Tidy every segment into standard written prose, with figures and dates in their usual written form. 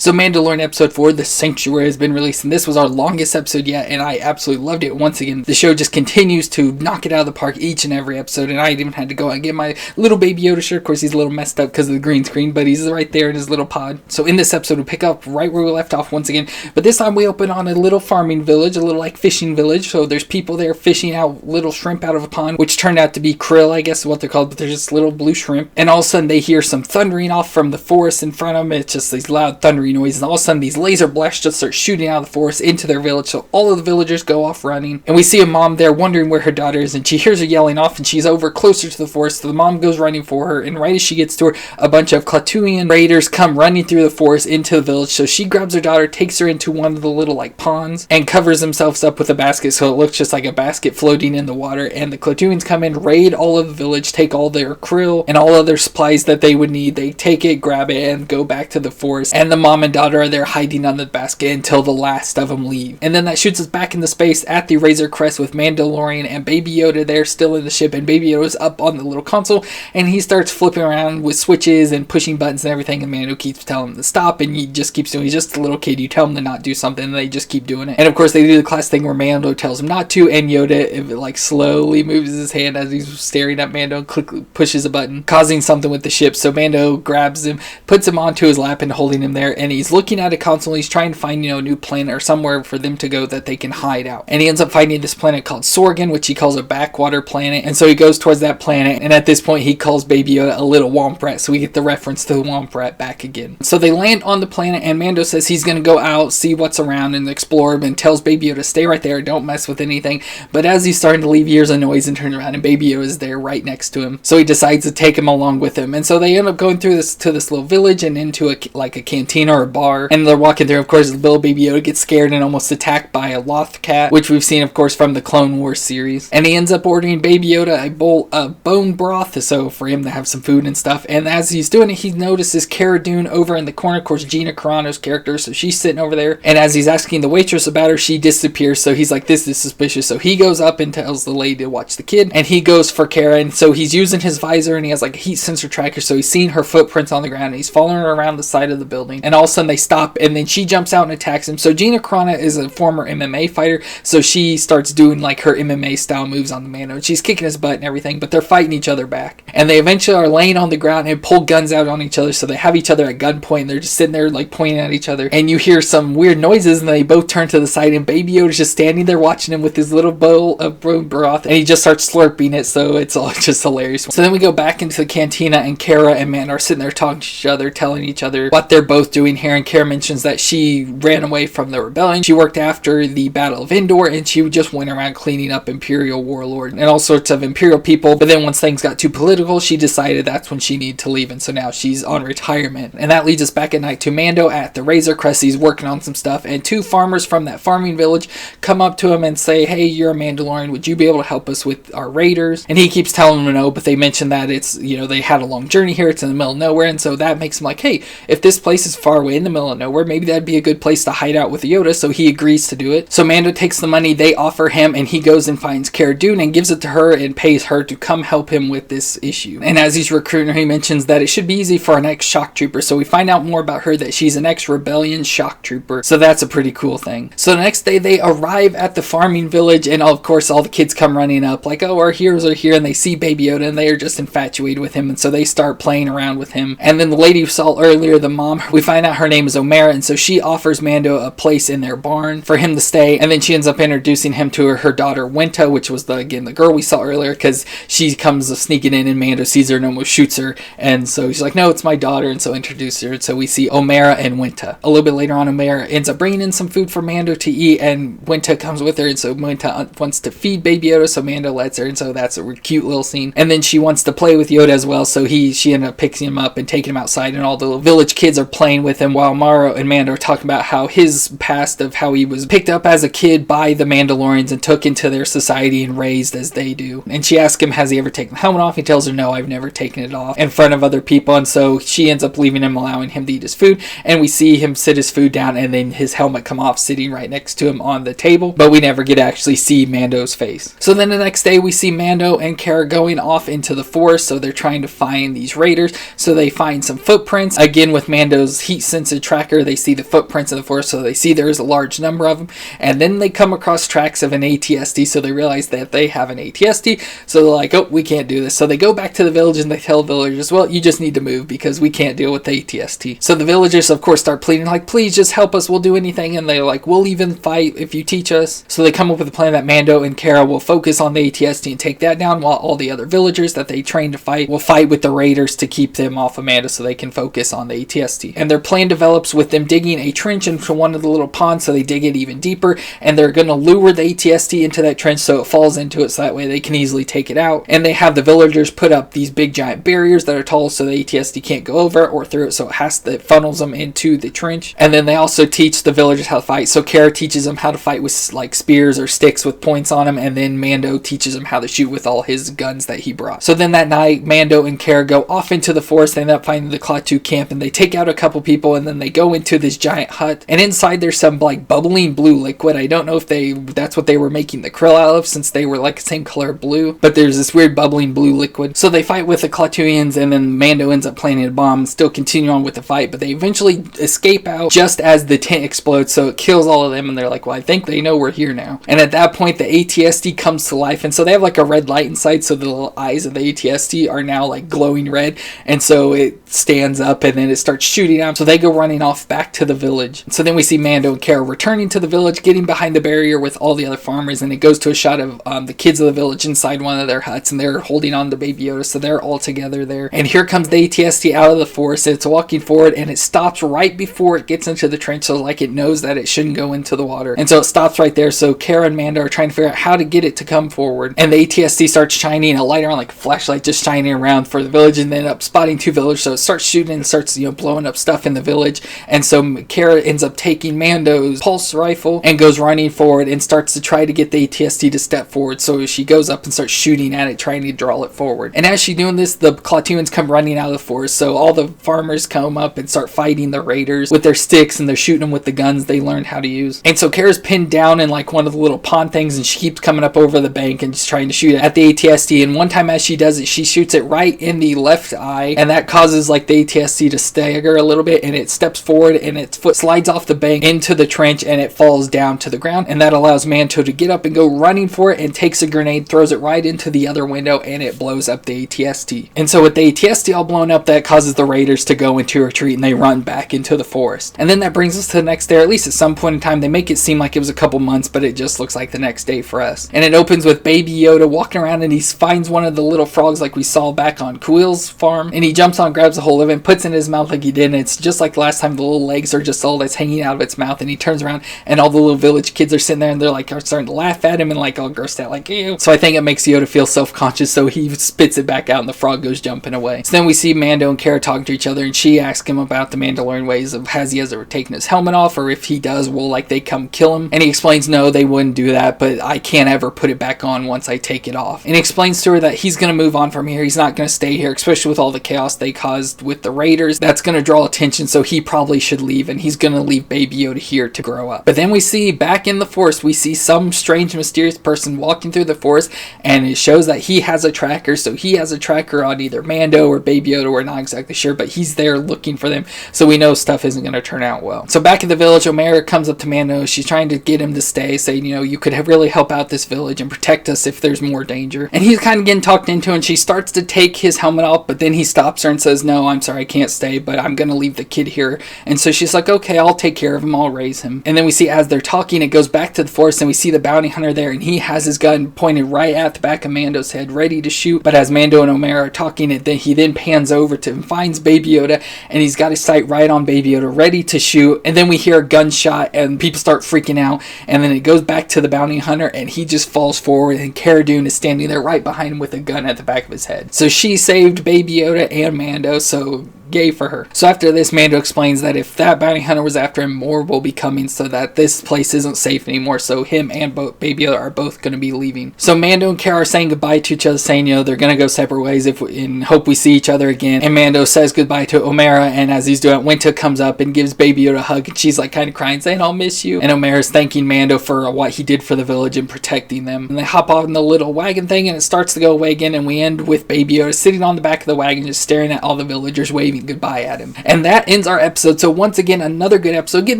So Mandalorian episode 4, The Sanctuary, has been released, and this was our longest episode yet, and I absolutely loved it. Once again, the show just continues to knock it out of the park each and every episode, and I even had to go out and get my little Baby Yoda shirt. Of course, he's a little messed up because of the green screen, but he's right there in his little pod. So in this episode, we pick up right where we left off once again, but this time we open on a little farming village, a little like fishing village. So there's people there fishing out little shrimp out of a pond, which turned out to be krill, I guess is what they're called, but they're just little blue shrimp. And all of a sudden they hear some thundering off from the forest in front of them. It's just these loud thundering noises, and all of a sudden these laser blasts just start shooting out of the forest into their village. So all of the villagers go off running, and we see a mom there wondering where her daughter is, and she hears her yelling off, and she's over closer to the forest. So the mom goes running for her, and right as she gets to her, a bunch of Klatooinian raiders come running through the forest into the village. So she grabs her daughter, takes her into one of the little like ponds, and covers themselves up with a basket so it looks just like a basket floating in the water. And the Klatooinians come in, raid all of the village, take all their krill and all other supplies that they would need. They take it, grab it, and go back to the forest. And the mom and daughter are there hiding on the basket until the last of them leave. And then that shoots us back into space at the Razor Crest with Mandalorian and Baby Yoda there still in the ship, and Baby Yoda's up on the little console, and he starts flipping around with switches and pushing buttons and everything, and Mando keeps telling him to stop, and he just keeps doing it. He's just a little kid. You tell him to not do something, and they just keep doing it. And of course they do the class thing where Mando tells him not to, and Yoda like slowly moves his hand as he's staring at Mando and pushes a button, causing something with the ship. So Mando grabs him, puts him onto his lap and holding him there, and he's looking at a console. He's trying to find, a new planet or somewhere for them to go that they can hide out. And he ends up finding this planet called Sorgan, which he calls a backwater planet. And so he goes towards that planet, and at this point he calls Baby Yoda a little womp rat, so we get the reference to the womp rat back again. So they land on the planet, and Mando says he's going to go out, see what's around, and explore, and tells Baby Yoda to stay right there, don't mess with anything. But as he's starting to leave, he hears a noise and turns around, and Baby Yoda is there right next to him. So he decides to take him along with him. And so they end up going through this little village and into a cantina or a bar, and they're walking through. Of course, little Baby Yoda gets scared and almost attacked by a loth cat, which we've seen, of course, from the Clone Wars series. And he ends up ordering Baby Yoda a bowl of bone broth, so for him to have some food and stuff. And as he's doing it, he notices Cara Dune over in the corner. Of course, Gina Carano's character, so she's sitting over there. And as he's asking the waitress about her, she disappears. So he's like, this is suspicious. So he goes up and tells the lady to watch the kid, and he goes for Cara. And so he's using his visor, and he has like a heat sensor tracker, so he's seeing her footprints on the ground, and he's following her around the side of the building. And all of a sudden they stop, and then she jumps out and attacks him. So Gina Carano is a former MMA fighter, so she starts doing like her MMA style moves on the Mando. She's kicking his butt and everything, but they're fighting each other back. And they eventually are laying on the ground and pull guns out on each other, so they have each other at gunpoint, and they're just sitting there like pointing at each other. And you hear some weird noises, and they both turn to the side, and Baby Yoda's just standing there watching him with his little bowl of bone broth, and he just starts slurping it, so it's all just hilarious. So then we go back into the cantina, and Cara and Mando are sitting there talking to each other, telling each other what they're both doing here. And Cara mentions that she ran away from the rebellion. She worked after the Battle of Endor, and she just went around cleaning up Imperial warlord and all sorts of Imperial people. But then once things got too political, she decided that's when she needed to leave, and so now she's on retirement. And that leads us back at night to Mando at the Razor Crest. He's working on some stuff, and two farmers from that farming village come up to him and say, hey, you're a Mandalorian, would you be able to help us with our raiders? And he keeps telling them no, but they mention that it's, they had a long journey here, it's in the middle of nowhere, and so that makes him like, hey, if this place is far away in the middle of nowhere, maybe that'd be a good place to hide out with Yoda. So he agrees to do it. So Mando takes the money they offer him, and he goes and finds Cara Dune and gives it to her and pays her to come help him with this issue. And as he's recruiting her, he mentions that it should be easy for an ex-shock trooper. So we find out more about her, that she's an ex-rebellion shock trooper. So that's a pretty cool thing. So the next day they arrive at the farming village, and of course all the kids come running up like, oh, our heroes are here, and they see Baby Yoda, and they are just infatuated with him, and so they start playing around with him. And then the lady you saw earlier, the mom, we find out her name is Omera, and so she offers Mando a place in their barn for him to stay. And then she ends up introducing him to her daughter Winta, which was the girl we saw earlier, because she comes sneaking in, and Mando sees her and almost shoots her, and so he's like, no, it's my daughter, and so introduce her. And so we see Omera and Winta. A little bit later on, Omera ends up bringing in some food for Mando to eat, and Winta comes with her, and so Winta wants to feed Baby Yoda, so Mando lets her, and so that's a cute little scene. And then she wants to play with Yoda as well, so she ended up picking him up and taking him outside, and all the village kids are playing with him, while Maro and Mando are talking about how his past of how he was picked up as a kid by the Mandalorians and took into their society and raised as they do. And she asks him, has he ever taken the helmet off? He tells her, no, I've never taken it off in front of other people. And so she ends up leaving him, allowing him to eat his food, and we see him sit his food down, and then his helmet come off sitting right next to him on the table, but we never get to actually see Mando's face. So then the next day we see Mando and Cara going off into the forest, so they're trying to find these raiders. So they find some footprints, again with Mando's heat sense a tracker. They see the footprints in the forest, so they see there's a large number of them, and then they come across tracks of an ATST, so they realize that they have an ATST, so they're like, oh, we can't do this. So they go back to the village and they tell the villagers, well, you just need to move because we can't deal with the ATST. So the villagers, of course, start pleading, like, please just help us, we'll do anything, and they're like, we'll even fight if you teach us. So they come up with a plan that Mando and Kara will focus on the ATST and take that down, while all the other villagers that they train to fight will fight with the raiders to keep them off of Mando so they can focus on the ATST. And their plan develops with them digging a trench into one of the little ponds, so they dig it even deeper, and they're going to lure the ATST into that trench so it falls into it, so that way they can easily take it out. And they have the villagers put up these big giant barriers that are tall so the ATST can't go over or through it, so it funnels them into the trench. And then they also teach the villagers how to fight. So Kara teaches them how to fight with like spears or sticks with points on them, and then Mando teaches them how to shoot with all his guns that he brought. So then that night, Mando and Kara go off into the forest. They end up finding the Klaatu camp, and they take out a couple people, and then they go into this giant hut, and inside there's some like bubbling blue liquid. I don't know if that's what they were making the krill out of, since they were like the same color blue, but there's this weird bubbling blue liquid. So they fight with the Klaatuians, and then Mando ends up planting a bomb and still continue on with the fight, but they eventually escape out just as the tent explodes, so it kills all of them, and they're like, well, I think they know we're here now. And at that point, the ATST comes to life, and so they have like a red light inside, so the little eyes of the ATST are now like glowing red, and so it stands up, and then it starts shooting out, so they go running off back to the village. So then we see Mando and Kara returning to the village, getting behind the barrier with all the other farmers, and it goes to a shot of the kids of the village inside one of their huts, and they're holding on to Baby Yoda, so they're all together there. And here comes the ATST out of the forest, and it's walking forward, and it stops right before it gets into the trench, so like it knows that it shouldn't go into the water, and so it stops right there. So Kara and Mando are trying to figure out how to get it to come forward, and the ATST starts shining a light around, like a flashlight, just shining around for the village, and then up spotting two villagers, so it starts shooting and starts blowing up stuff in the village. And so Kara ends up taking Mando's pulse rifle and goes running forward and starts to try to get the ATST to step forward. So she goes up and starts shooting at it, trying to draw it forward. And as she's doing this, the Klaatuans come running out of the forest, so all the farmers come up and start fighting the raiders with their sticks, and they're shooting them with the guns they learned how to use. And so Kara's pinned down in like one of the little pond things, and she keeps coming up over the bank and just trying to shoot at the ATST. And one time as she does it, she shoots it right in the left eye, and that causes like the ATST to stagger a little bit, and it steps forward, and its foot slides off the bank into the trench, and it falls down to the ground. And that allows Mando to get up and go running for it, and takes a grenade, throws it right into the other window, and it blows up the ATST. And so with the ATST all blown up, that causes the raiders to go into retreat, and they run back into the forest. And then that brings us to the next day, or at least at some point in time. They make it seem like it was a couple months, but it just looks like the next day for us. And it opens with Baby Yoda walking around, and he finds one of the little frogs like we saw back on Kuil's farm, and he jumps on, grabs a hold of it, and puts it in his mouth like he did, and it's just like last time. The little legs are just all that's hanging out of its mouth, and he turns around, and all the little village kids are sitting there, and they're like are starting to laugh at him and like all grossed out, like ew. So I think it makes Yoda feel self-conscious, so he spits it back out, and the frog goes jumping away. So then we see Mando and Kara talking to each other, and she asks him about the Mandalorian ways of has he ever taken his helmet off, or if he does, will like they come kill him. And he explains no, they wouldn't do that, but I can't ever put it back on once I take it off. And he explains to her that he's going to move on from here. He's not going to stay here, especially with all the chaos they caused with the raiders. That's going to draw attention, so he probably should leave, and he's going to leave Baby Yoda here to grow up. But then we see back in the forest, we see some strange mysterious person walking through the forest, and it shows that he has a tracker. So he has a tracker on either Mando or Baby Yoda, we're not exactly sure, but he's there looking for them, so we know stuff isn't going to turn out well. So back at the village, Omera comes up to Mando. She's trying to get him to stay, saying, you could really help out this village and protect us if there's more danger. And he's kind of getting talked into, and she starts to take his helmet off, but then he stops her and says, no, I'm sorry, I can't stay, but I'm going to leave the kid here. And so she's like, okay, I'll take care of him, I'll raise him. And then we see as they're talking, it goes back to the forest, and we see the bounty hunter there, and he has his gun pointed right at the back of Mando's head, ready to shoot. But as Mando and Omera are talking, he then pans over to and finds Baby Yoda, and he's got his sight right on Baby Yoda, ready to shoot. And then we hear a gunshot, and people start freaking out, and then it goes back to the bounty hunter, and he just falls forward, and Cara Dune is standing there right behind him with a gun at the back of his head. So she saved Baby Yoda and Mando, so yay for her. So after this, Mando explains that if that bounty hunter was after him, more will be coming, so that this place isn't safe anymore, so him and Baby Yoda are both going to be leaving. So Mando and Cara are saying goodbye to each other, saying they're going to go separate ways and hope we see each other again. And Mando says goodbye to Omera, and as he's doing it, Winta comes up and gives Baby Yoda a hug, and she's like kind of crying, saying I'll miss you. And Omera's thanking Mando for what he did for the village and protecting them. And they hop on the little wagon thing, and it starts to go away again, and we end with Baby Yoda sitting on the back of the wagon just staring at all the villagers, waving waving goodbye at him. And that ends our episode. So once again, another good episode. Again,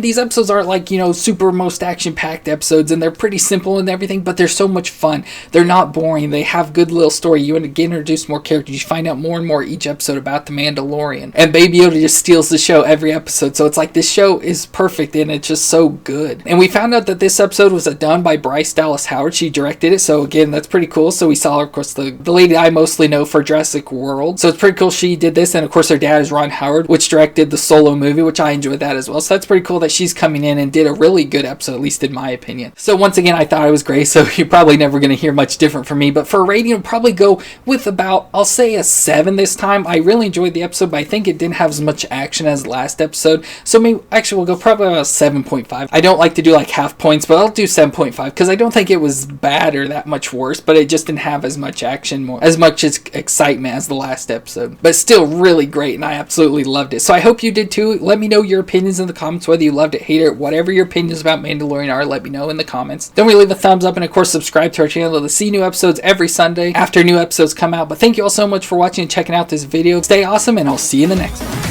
these episodes aren't like, super most action-packed episodes, and they're pretty simple and everything, but they're so much fun. They're not boring. They have good little story. You get introduced more characters. You find out more and more each episode about the Mandalorian. And Baby Yoda just steals the show every episode. So it's like this show is perfect and it's just so good. And we found out that this episode was done by Bryce Dallas Howard. She directed it. So again, that's pretty cool. So we saw her, of course, the lady I mostly know for Jurassic World. So it's pretty cool she did this. And of course, her dad is Ron Howard, which directed the Solo movie, which I enjoyed that as well. So that's pretty cool that she's coming in and did a really good episode, at least in my opinion. So once again, I thought it was great. So you're probably never going to hear much different from me. But for a rating, I'll probably go with about, I'll say a 7 this time. I really enjoyed the episode, but I think it didn't have as much action as the last episode. So maybe, actually, we'll go probably about 7.5. I don't like to do like half points, but I'll do 7.5 because I don't think it was bad or that much worse, but it just didn't have as much action, as much excitement as the last episode. But still really great, and I absolutely loved it. So I hope you did too. Let me know your opinions in the comments, whether you loved it, hated it, whatever your opinions about Mandalorian are, let me know in the comments. Don't forget to leave a thumbs up, and of course subscribe to our channel to see new episodes every Sunday after new episodes come out. But thank you all so much for watching and checking out this video. Stay awesome, and I'll see you in the next one.